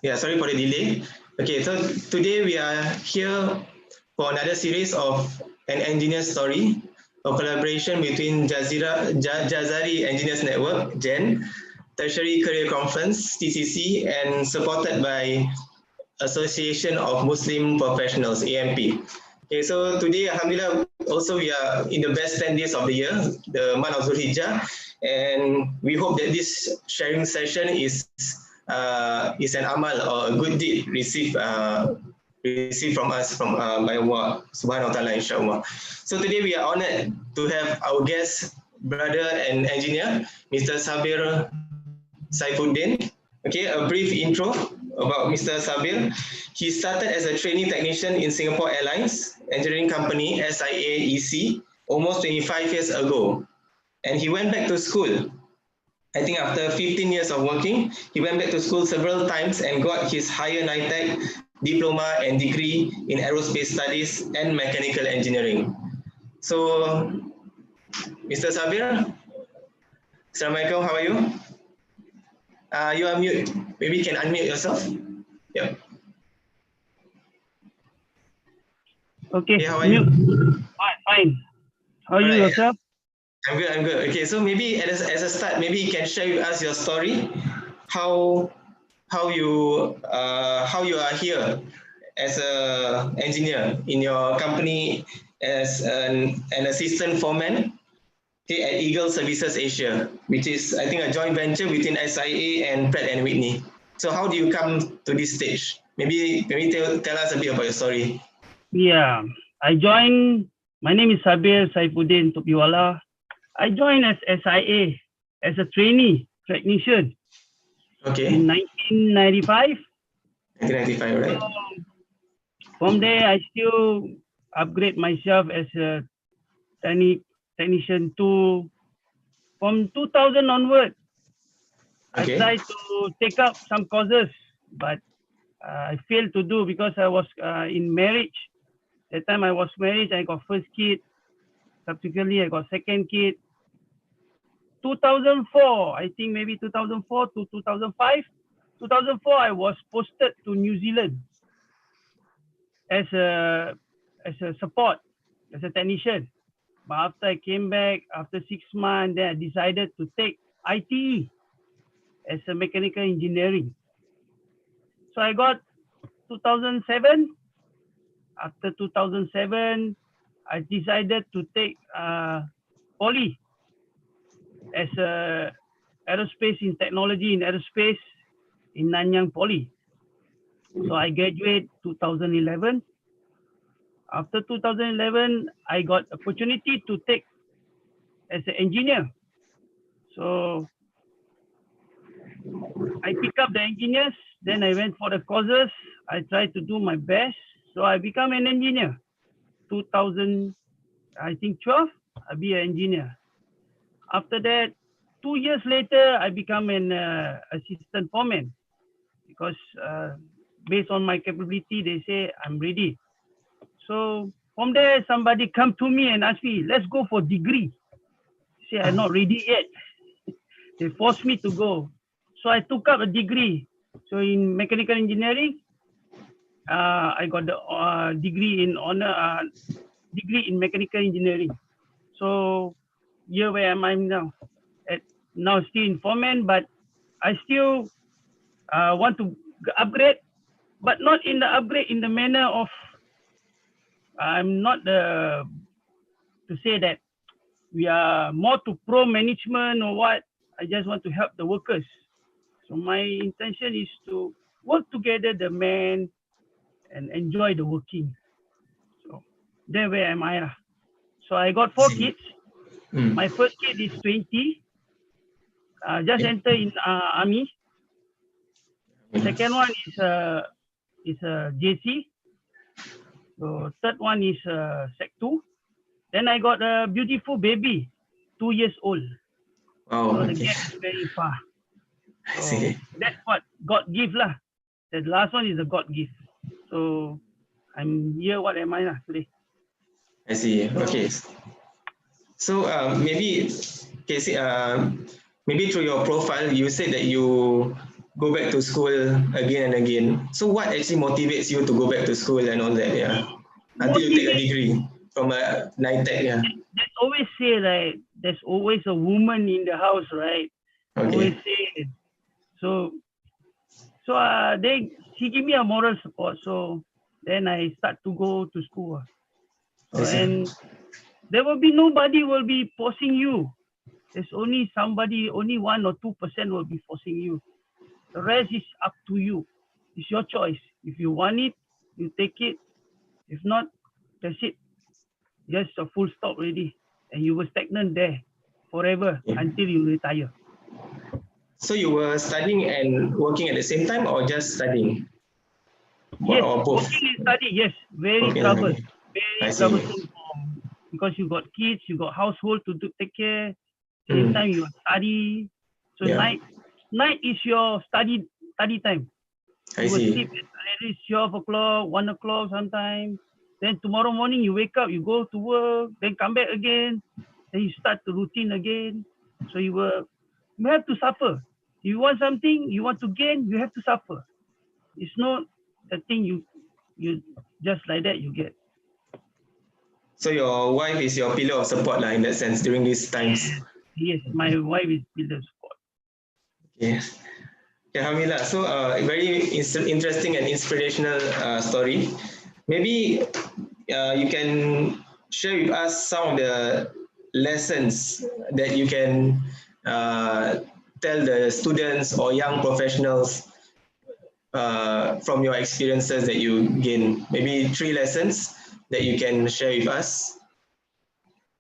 Yeah, sorry for the delay. Okay, so today we are here for another series of an engineer story, a collaboration between Jazari Engineers Network, GEN, Tertiary Career Conference, TCC, and supported by Association of Muslim Professionals, AMP. Okay, so today, alhamdulillah, also we are in the best 10 days of the year, the month of Zulhijjah, and we hope that this sharing session is an amal or a good deed received from us by Allah Subhanahu wa Taala, inshallah. So today we are honored to have our guest, brother and engineer, Mr. Sabir Saifuddin. Okay, a brief intro about Mr. Sabir. He started as a trainee technician in Singapore Airlines Engineering Company, SIAEC, almost 25 years ago. And he went back to school. I think after 15 years of working, he went back to school several times and got his higher NITEC diploma and degree in aerospace studies and mechanical engineering. So, Mr. Sabir, Assalamualaikum, how are you? You are mute. Maybe you can unmute yourself. Yeah. Okay. Hey, how are you? Fine. How are you yourself? I'm good. Okay, so maybe as a start, maybe you can share with us your story, how you are here as a engineer in your company as an assistant foreman at Eagle Services Asia, which is I think a joint venture between SIA and Pratt & Whitney. So how do you come to this stage? Maybe tell us a bit about your story. Yeah, I joined. My name is Sabir Saifuddin Topiwala. I joined as SIA as a trainee technician. Okay. In 1995. 1995, right? From there, I still upgrade myself as a technician to. From 2000 onward, okay. I tried to take up some courses, but I failed to do because I was in marriage. That time I was married, I got first kid. Subsequently, I got second kid. 2004, I think maybe 2004 to 2005. 2004, I was posted to New Zealand as a support, as a technician. But after I came back, after 6 months, then I decided to take ITE as a mechanical engineering. So I got 2007. After 2007, I decided to take poly as a aerospace in technology in aerospace in Nanyang Poly. So I graduated 2011. After 2011, I got opportunity to take as an engineer. So I pick up the engineers, then I went for the courses. I tried to do my best. So I become an engineer. 2012, I be an engineer. After that, 2 years later, I become an assistant foreman because based on my capability, they say I'm ready. So from there, somebody come to me and ask me, let's go for degree. Say I'm not ready yet. They forced me to go. So I took up a degree. So in mechanical engineering, I got the degree in mechanical engineering. So here where am I now? Now still in foreman, but I still want to upgrade, but not in the upgrade in the manner of I'm not to say that we are more to pro management or what. I just want to help the workers. So my intention is to work together, the men, and enjoy the working. So there where am I? So I got 4 kids. My first kid is 20. Just enter in army. Second one is a JC. So third one is Sec 2. Then I got a beautiful baby, 2 years old. Oh, so the gap is very far. So that's what God give lah. The last one is a God gift. So I'm here. What am I today? I see. Okay. So maybe through your profile, you said that you go back to school again and again. So what actually motivates you to go back to school and all that? Yeah, until you take a degree from a NITEC. Yeah. They always say like there's always a woman in the house, right? Always Okay. say. So she give me a moral support. So then I start to go to school. So I see. and there will be nobody will be forcing you. There's only somebody, only 1 or 2% will be forcing you. The rest is up to you. It's your choice. If you want it, you take it. If not, that's it. Just a full stop already. And you will stagnant there forever until you retire. So you were studying and working at the same time, or just studying? Yes, Or both? working and study, yes. Very Okay, trouble. okay. I Very see. troublesome because you got kids, you got household to take care. Same time you study. So Yeah. night is your study time. I You will see. sleep at least 12 o'clock, 1 o'clock sometimes. Then tomorrow morning you wake up, you go to work, then come back again. Then you start the routine again. So you have to suffer. You want something, you want to gain, you have to suffer. It's not the thing you just like that you get. So your wife is your pillar of support in that sense during these times. Yes, my wife is pillar support. Okay. Yeah, Hamila. So very interesting and inspirational story. Maybe you can share with us some of the lessons that you can tell the students or young professionals from your experiences that you gain. Maybe 3 lessons that you can share with us.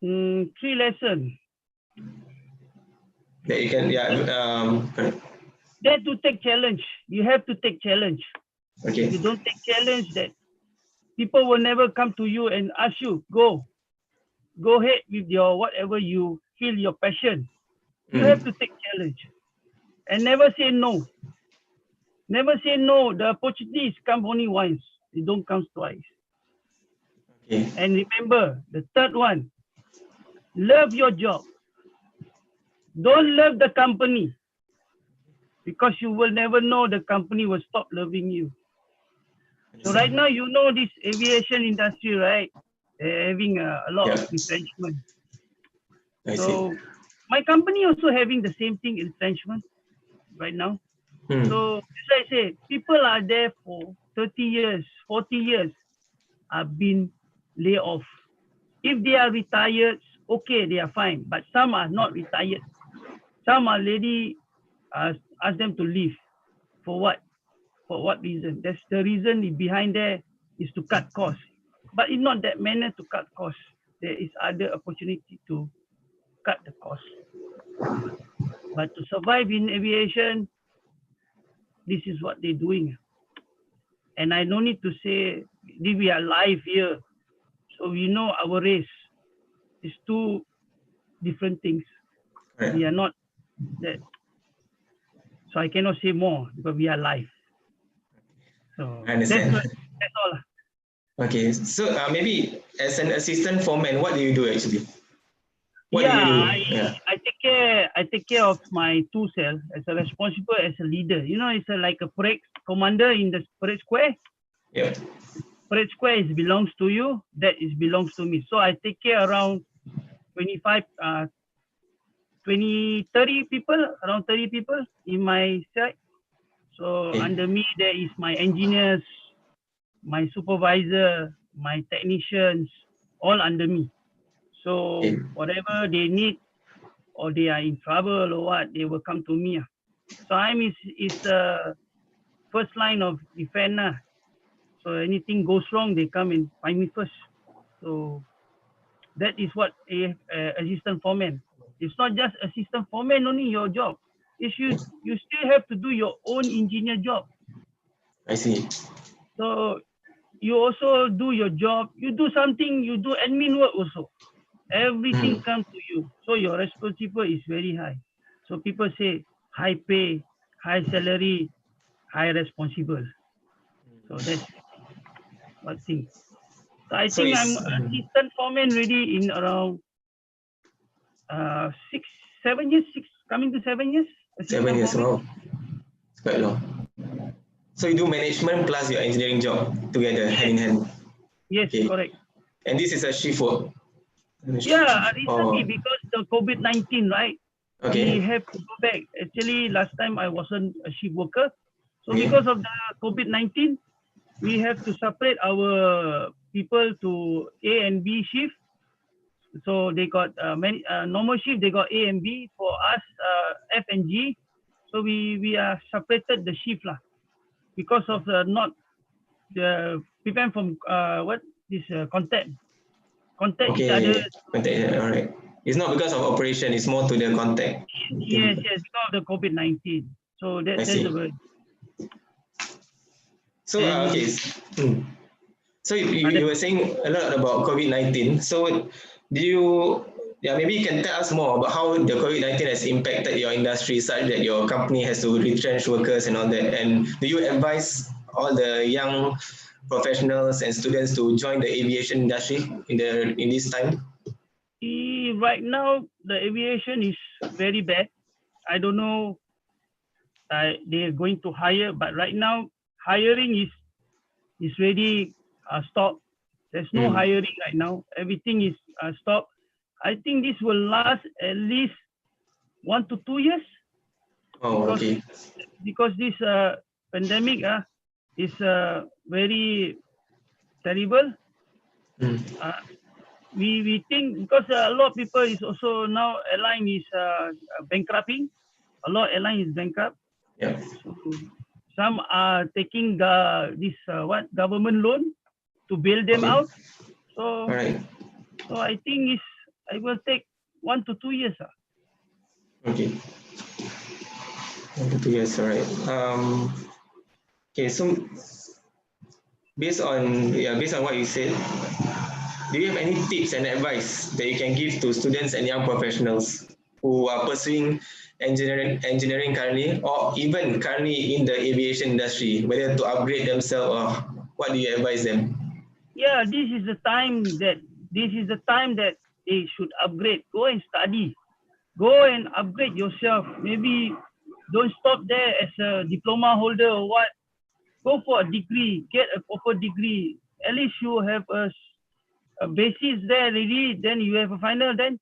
3 lessons. That you can, Dare to take challenge. You have to take challenge. Okay. If you don't take challenge, that people will never come to you and ask you, go ahead with your whatever you feel your passion. You have to take challenge and never say no. Never say no. The opportunities come only once. They don't come twice. Okay. And remember, the third one, love your job. Don't love the company, because you will never know the company will stop loving you. So right now, you know this aviation industry, right? They're having a lot of retrenchment. So my company also having the same thing, retrenchment right now. So as I say, people are there for 30 years, 40 years, have been laid off. If they are retired, okay, they are fine. But some are not retired. Some are already ask them to leave. For what? For what reason? That's the reason behind there is to cut costs. But it's not that manner to cut costs. There is other opportunity to cut the cost. But to survive in aviation, this is what they're doing. And I don't need to say we are live here. So we know our race is 2 different things. We are not that. So I cannot say more because we are live. So I understand. That's all. Okay, so maybe as an assistant foreman, what do you do actually? What do you do? I take care of my 2 cells as a responsible as a leader. You know, it's like a parade commander in the parade square. Yep. Parade square belongs to you. That belongs to me. So I take care around 30 people, around 30 people in my site. So under me, there is my engineers, my supervisor, my technicians, all under me. So whatever they need or they are in trouble or what, they will come to me. So I'm is the first line of defense. So anything goes wrong, they come and find me first. So that is what assistant foreman. It's not just assistant foreman only your job. You still have to do your own engineer job. I see. So you also do your job. You do something. You do admin work also. Everything comes to you. So your responsibility is very high. So people say high pay, high salary, high responsible. So that's one thing. So I think I'm assistant foreman ready in around 7 years, coming to 7 years. 7 years, wow. quite long. So you do management plus your engineering job together, hand in hand. Yes, Okay. correct. And this is a shift work. Yeah, recently Oh, because the COVID-19, right? We okay. have to go back. Actually, last time I wasn't a shift worker. So Okay. because of the COVID-19, we have to separate our people to A and B shift. So they got many normal shift, they got A and B. For us, F and G. So we are separated the shift lah, because of not the prevent from what this contact each other. Okay. Contact. All right. It's not because of operation. It's more to the contact. Yes, because of the COVID-19. So I that's see. the word. So okay. So you were saying a lot about COVID-19. So do you, yeah, maybe you can tell us more about how the COVID-19 has impacted your industry such that your company has to retrench workers and all that. And do you advise all the young professionals and students to join the aviation industry in this time? Right now, the aviation is very bad. I don't know they are going to hire, but right now hiring is really stopped. There's no hiring right now. Everything is stopped. I think this will last at least 1 to 2 years. Oh, okay. Because this pandemic is very terrible. We think because a lot of people is also now airline is bankrupting. A lot of airline is bankrupt. Yeah. So some are taking this government loan to bail them out. So, so I think it will take 1 to 2 years. Okay. 1 to 2 years, all right. Okay, so based on what you said, do you have any tips and advice that you can give to students and young professionals who are pursuing engineering currently, or even currently in the aviation industry, whether to upgrade themselves, or what do you advise them? Yeah, this is the time that they should upgrade. Go and study. Go and upgrade yourself. Maybe don't stop there as a diploma holder or what. Go for a degree. Get a proper degree. At least you have a basis there already. Then you have a final. Then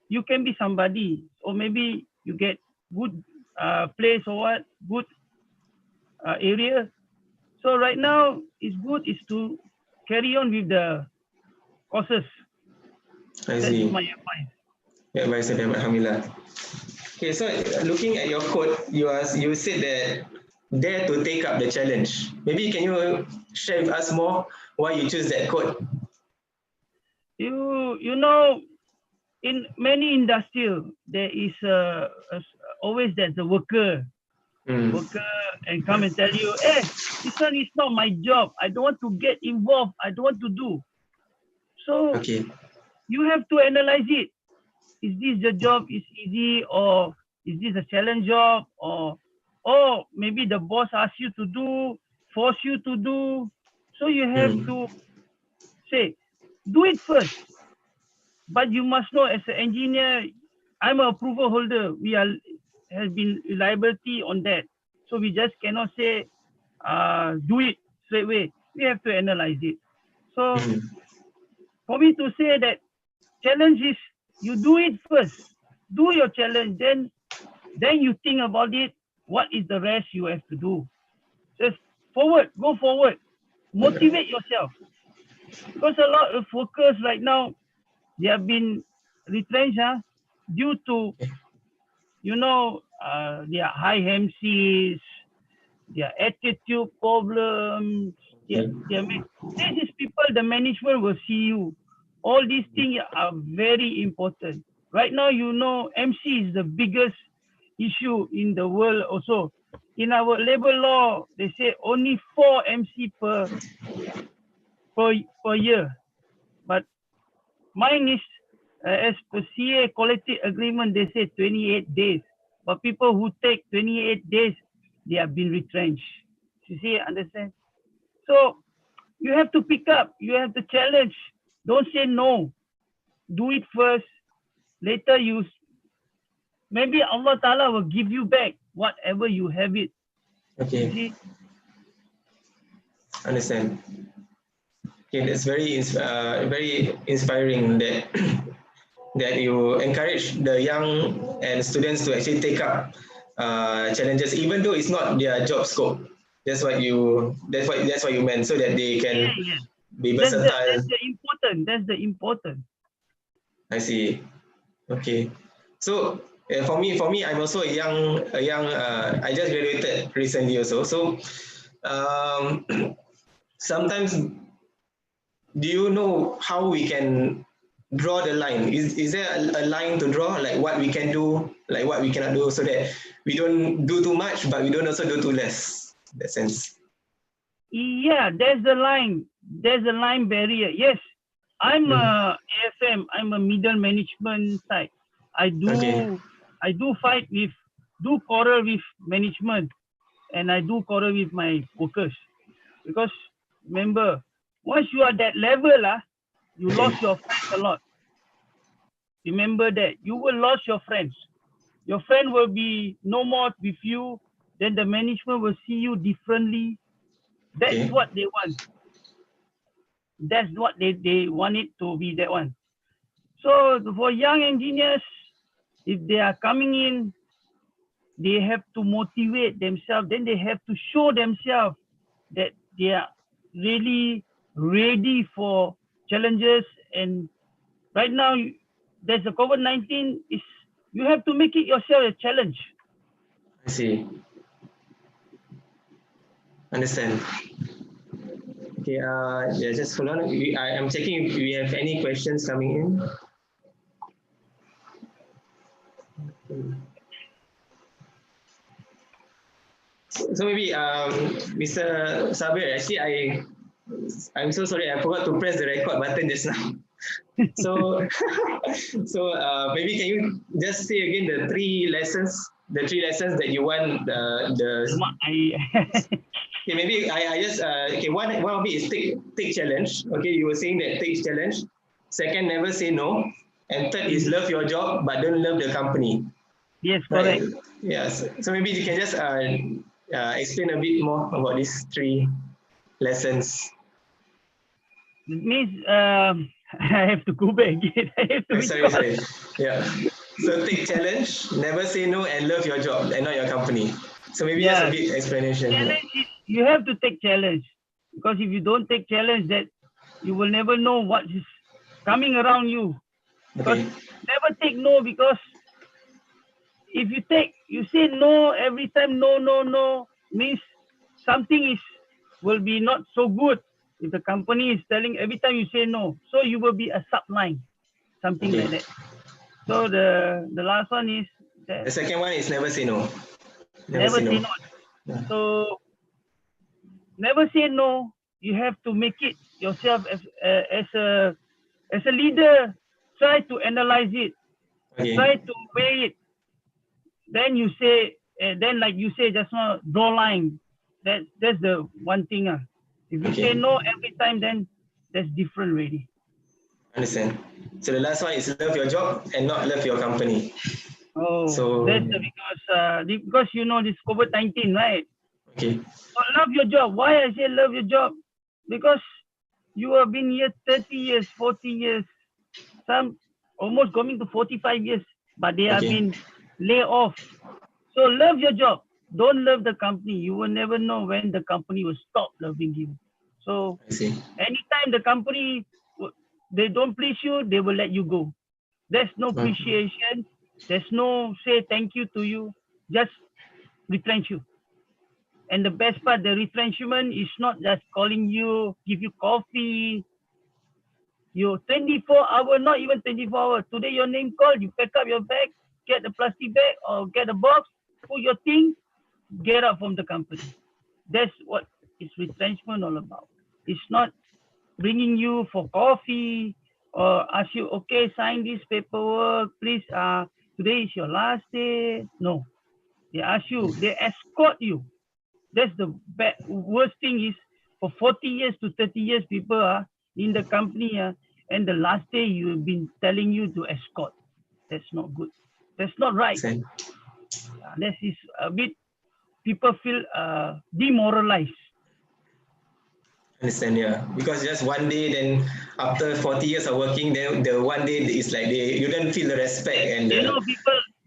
you can be somebody. Or maybe you get good place or what, good area. So right now, it's good is to carry on with the courses. I see. That's my advice. Yeah, advice, alhamdulillah. Okay, so looking at your quote, you said that dare to take up the challenge. Maybe can you share with us more why you choose that quote? You know, in many industrial there is always there's a worker and come and tell you, hey, this one is not my job. I don't want to get involved. I don't want to do. So you have to analyze it. Is this the job is easy, or is this a challenge job, or maybe the boss asks you to do, force you to do. So you have to say, do it first. But you must know, as an engineer, I'm an approval holder. We has been reliability on that. So we just cannot say, do it straight away. We have to analyze it. So for me to say that challenge is, you do it first. Do your challenge, then you think about it. What is the rest you have to do? Just forward, go forward. Motivate yourself. Because a lot of workers right now, they have been retrenched due to, their high MCs, their attitude problems. These people, the management will see you. All these things are very important. Right now, MC is the biggest issue in the world also. In our labor law, they say only 4 MC per year. But mine is, as per CA collective agreement, they say 28 days. But people who take 28 days, they have been retrenched. You see, understand? So you have to pick up. You have to challenge. Don't say no. Do it first. Later, maybe Allah Ta'ala will give you back whatever you have it. Okay. See? Understand. Okay, that's very inspiring that that you encourage the young and students to actually take up challenges, even though it's not their job scope. That's what you meant, so that they can Yeah. be That's versatile. the important. That's the important. I see. Okay. So for me, I'm also a young. I just graduated recently also. So um, sometimes, do you know how we can draw the line? Is there a line to draw, like what we can do, like what we cannot do, so that we don't do too much, but we don't also do too less? In that sense. Yeah, there's the line. There's a line barrier. Yes, I'm a AFM. I'm a middle management side. I Okay. do fight with, do quarrel with management, and I do quarrel with my workers, because remember, once you are that level, you Okay. lost your friends a lot. Remember that you will lose your friends. Your friend will be no more with you. Then the management will see you differently. That's Okay. what they want. That's what they want it to be, that one. So for young engineers, if they are coming in, they have to motivate themselves. Then they have to show themselves that they are really ready for challenges. And right now, there's a COVID-19. Is you have to make it yourself a challenge. I see. Understand. Okay. Yeah. Just hold on. I'm checking if we have any questions coming in. So maybe Mr. Sabir, actually I'm so sorry, I forgot to press the record button just now. So maybe can you just say again the three lessons that you want okay, maybe I just okay, one of it is take challenge. Okay, you were saying that take challenge. Second, never say no. And third is love your job but don't love the company. Yes, Right. correct. Yes. So maybe you can just explain a bit more about these three lessons. It means I have to go back again. I have to Sorry. Yeah. So take challenge, never say no, and love your job and not your company. So maybe just a bit explanation. Challenge is, you have to take challenge, because if you don't take challenge, that you will never know what is coming around you. Because Okay. never take no, because if you say no every time, no, means something will be not so good. If the company is telling every time you say no, so you will be a subline, something Okay. like that. So the last one is that The second one is never say no. never say no. Yeah. So never say no. You have to make it yourself as a leader. Try to analyze it. Okay. Try to weigh it. Then you say, then like you say just now, draw line. That's the one thing. If you say no every time, then that's different already. Understand. So the last one is love your job and not love your company. Oh, so that's because you know this COVID-19, right? Okay. So love your job. Why I say love your job? Because you have been here 30 years, 40 years, some almost coming to 45 years, but they have been laid off. So love your job. Don't love the company. You will never know when the company will stop loving you. So anytime the company, they don't please you, they will let you go. There's no appreciation. There's no say thank you to you. Just retrench you. And the best part, the retrenchment is not just calling you, give you coffee. You 24 hours, not even 24 hours. Today your name called, you pack up your bag, get a plastic bag or get a box, put your thing, get out from the company. That's what is retrenchment all about. It's not bringing you for coffee or ask you, okay, sign this paperwork, please. Today is your last day. No, they ask you, they escort you. That's the worst thing is for 40 years to 30 years, people are in the company, and the last day you've been telling you to escort. That's not good. That's not right. That is a bit people feel demoralized. Understand, yeah. Because just one day, then after 40 years of working, then the one day is like you don't feel the respect and You know,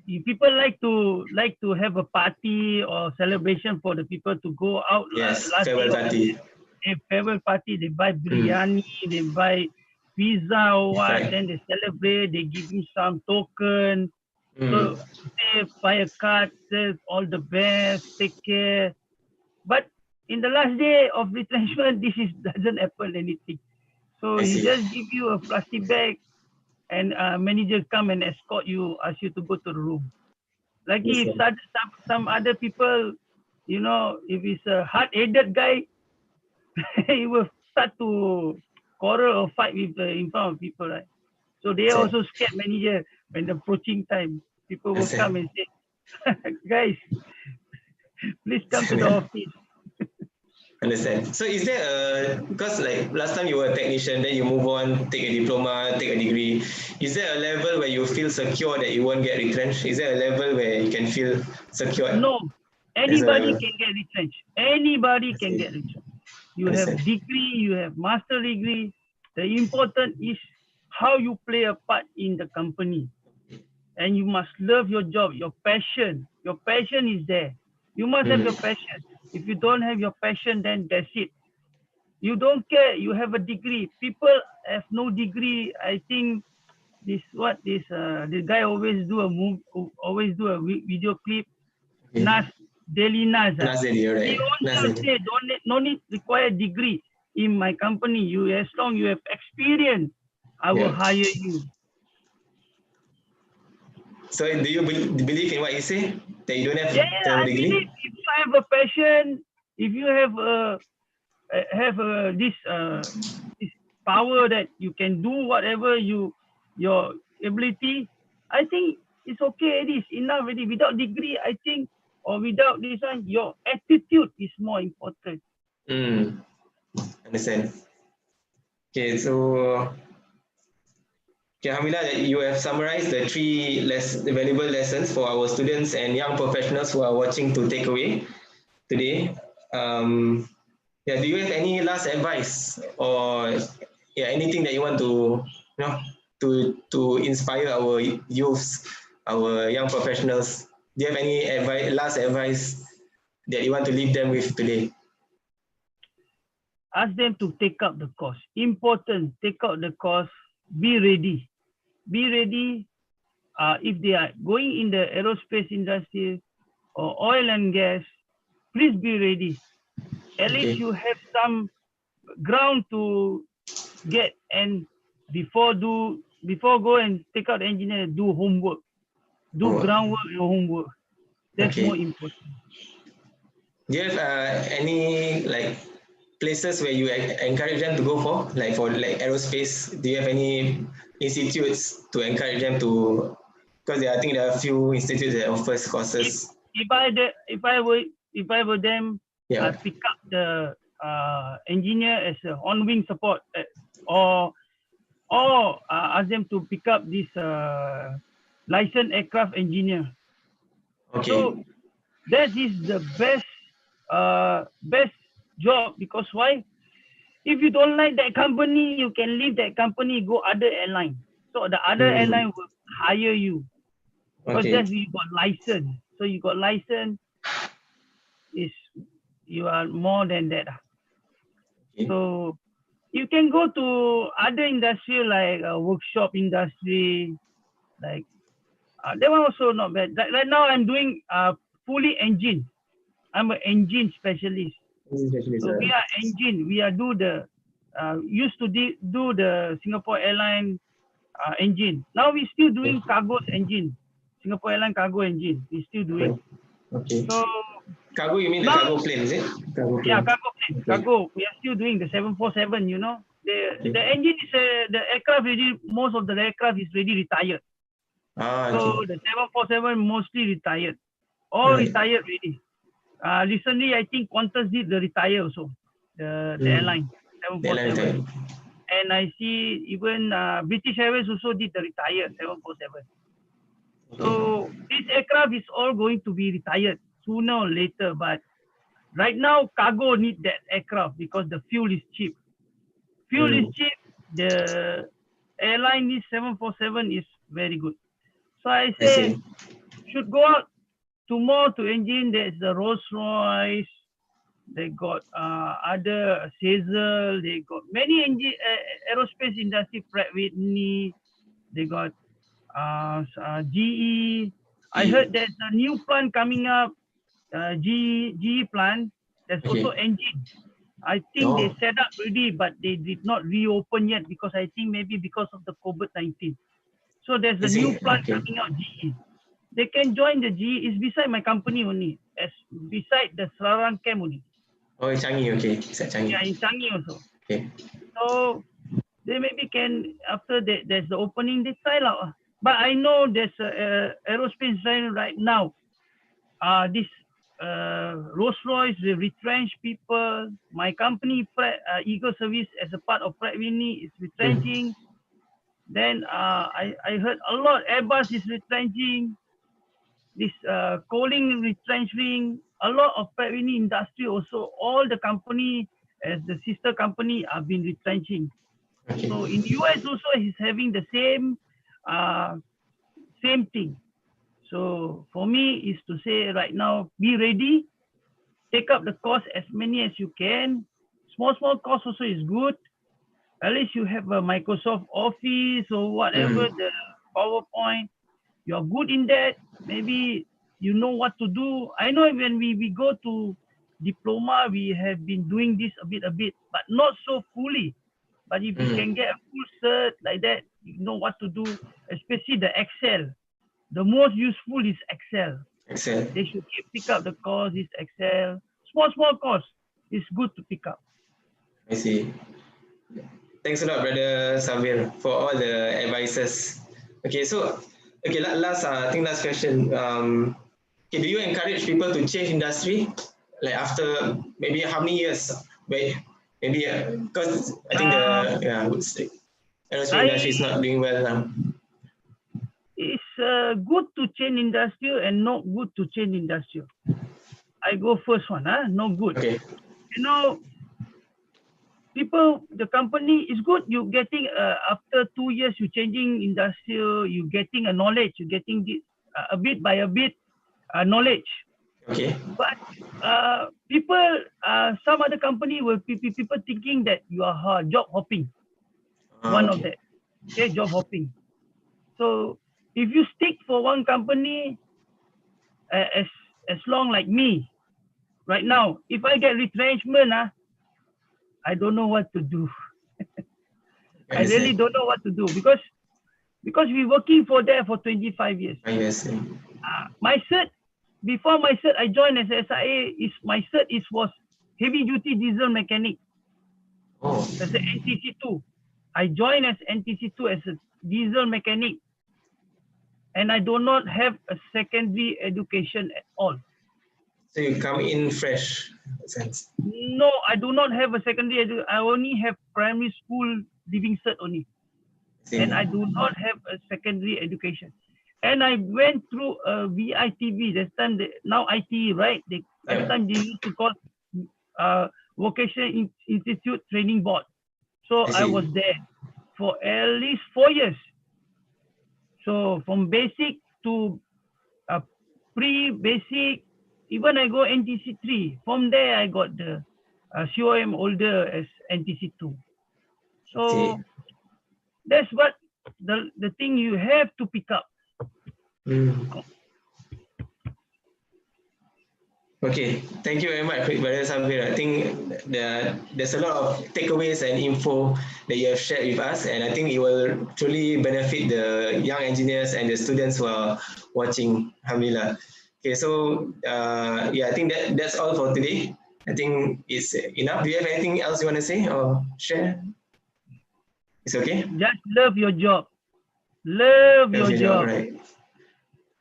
people like to have a party or celebration for the people to go out. yes, Last farewell day, party. a farewell party, they buy biryani, they buy pizza or what, Right. then they celebrate, they give you some token. So they buy a card, says all the best, take care. But in the last day of retrenchment, doesn't happen anything. So I he see. just give you a plastic bag, and manager come and escort you, ask you to go to the room. Like if some other people, you know, if he's a hard-headed guy, he will start to quarrel or fight with in front of people, right? So they also scared manager when the approaching time. People will come and say, guys, please come to the office. Understand. So is there because like last time you were a technician, then you move on, take a diploma, take a degree. Is there a level where you feel secure that you won't get retrenched? Is there a level where you can feel secure? No, anybody can get retrenched. Anybody can get retrenched. You have degree, you have master degree. The important is how you play a part in the company. And you must love your job, your passion. Your passion is there. You must have your passion. If you don't have your passion, then that's it. You don't care. You have a degree. People have no degree. I think this guy always do a video clip. Nas Daily Nas. Nas Daily, right? He also say no need require degree in my company. You as long you have experience, I will hire you. So do you believe in what you say? That you don't have I degree? believe if you have a passion, if you have this power that you can do whatever your ability, I think it's okay. It is enough already. Without degree, I think, or without this one, your attitude is more important. Understand. Okay, so Alhamdulillah, you have summarized the three valuable lessons for our students and young professionals who are watching to take away today. Do you have any last advice or anything that you want to to inspire our youths, our young professionals? Do you have any last advice that you want to leave them with today? Ask them to take up the course. Important, take out the course. Be ready. Be ready. If they are going in the aerospace industry or oil and gas, please be ready. At least you have some ground to get, and before go and take out engineer, do homework, do groundwork and homework. That's more important. Do you have any like places where you encourage them to go for like aerospace? Do you have any institutes to encourage them to? Because I think there are a few institutes that offers courses. If I were them, I pick up the engineer as a on-wing support, or ask them to pick up this licensed aircraft engineer. So that is the best job, because why? If you don't like that company, you can leave that company, go other airline. So the other airline will hire you. Because that's you got license. So you got license, you are more than that. So you can go to other industry like workshop industry, like that one also not bad. Right now I'm doing fully engine. I'm an engine specialist. So we are engine. We are used to do the Singapore Airlines engine. Now we still doing cargo engine. Singapore Airlines cargo engine. We still doing. So cargo, you mean the cargo plane, is it? Cargo plane. Cargo. We are still doing the 747. You know, the engine is the aircraft already. Most of the aircraft is already retired. So the 747 mostly retired. All retired already. Recently, I think Qantas did the retire also, the airline, 747. And I see even British Airways also did the retire 747. So this aircraft is all going to be retired. sooner or later, but right now cargo need that aircraft because the fuel is cheap. Fuel is cheap. The airline needs 747 is very good. So I say should go out to more to engine. There's the Rolls Royce. They got other Cecil. They got many engine aerospace industry. Pratt Whitney. They got GE. I heard there's a new plant coming up. GE plant. There's also engine. I think they set up already, but they did not reopen yet because I think maybe because of the COVID-19. So there's a new plant coming out, GE. They can join the GE. It's beside my company only, as beside the Sarang camp only. Oh, in Changi, okay. Beside Changi. Yeah, in Changi also. Okay. So they maybe can, after there's the opening, they try out. But I know there's aerospace design right now. This Rolls Royce, they retrench people. My company, Eagle Service, as a part of Pratt Whitney, is retrenching. Then I heard a lot. Airbus is retrenching. This Coling retrenching. A lot of Pratt Whitney industry also. All the company as the sister company have been retrenching. So in US also is having the same thing. So for me is to say right now, be ready, take up the course as many as you can. Small course also is good. At least you have a Microsoft Office or whatever, the PowerPoint. You're good in that. Maybe you know what to do. I know when we go to diploma, we have been doing this a bit, but not so fully. But if you can get a full cert like that, you know what to do, especially the Excel. The most useful is Excel. They should pick up the course, is Excel. Small course is good to pick up. I see. Thanks a lot, Brother Sabir, for all the advices. Okay, so, last question. Do you encourage people to change industry? Like after maybe how many years? Maybe because I think the aerospace industry is not doing well now. It's good to change industrial and not good to change industrial. I go first one, no good. Okay. You know, people, the company is good. You getting after 2 years, you changing industrial. You getting a knowledge. You getting this a bit by a bit knowledge. Okay. But people, some other company will people thinking that you are job hopping. One of that, okay, job hopping. So if you stick for one company, as long like me, right now, if I get retrenchment, I don't know what to do. I really don't know what to do because we're working for there for 25 years. My cert, before my cert, I joined as SIA. My cert was heavy duty diesel mechanic. As an NTC2. I joined as NTC2 as a diesel mechanic. And I do not have a secondary education at all. So you come in fresh, in a sense? No, I do not have a secondary education. I only have primary school living cert only. And I do not have a secondary education. And I went through a VITB. This time, now ITE, right? That time they used to call Vocational Institute Training Board. So I was there for at least 4 years. So from basic to pre-basic, even I go NTC3. From there, I got the COM older as NTC2. So that's what the thing you have to pick up. Okay, thank you very much, Brother Sabir. I think there's a lot of takeaways and info that you have shared with us, and I think it will truly benefit the young engineers and the students who are watching. Alhamdulillah. Okay, so I think that's all for today. I think it's enough. Do you have anything else you want to say or share? It's okay? Just love your job. Love your job. Right.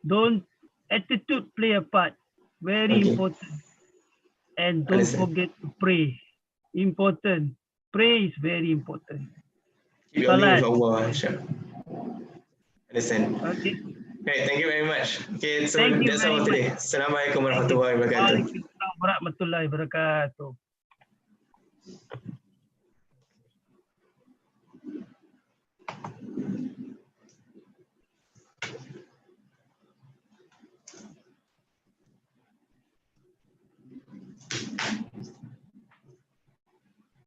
Don't attitude play a part. Very important. And don't forget to pray. Important. Pray is very important. Keep your name with Allah, inshallah. Understand. Okay. Right, thank you very much. Okay, so Thank you that's all very for today. Assalamualaikum warahmatullahi wabarakatuh. Waalaikumsalam warahmatullahi wabarakatuh.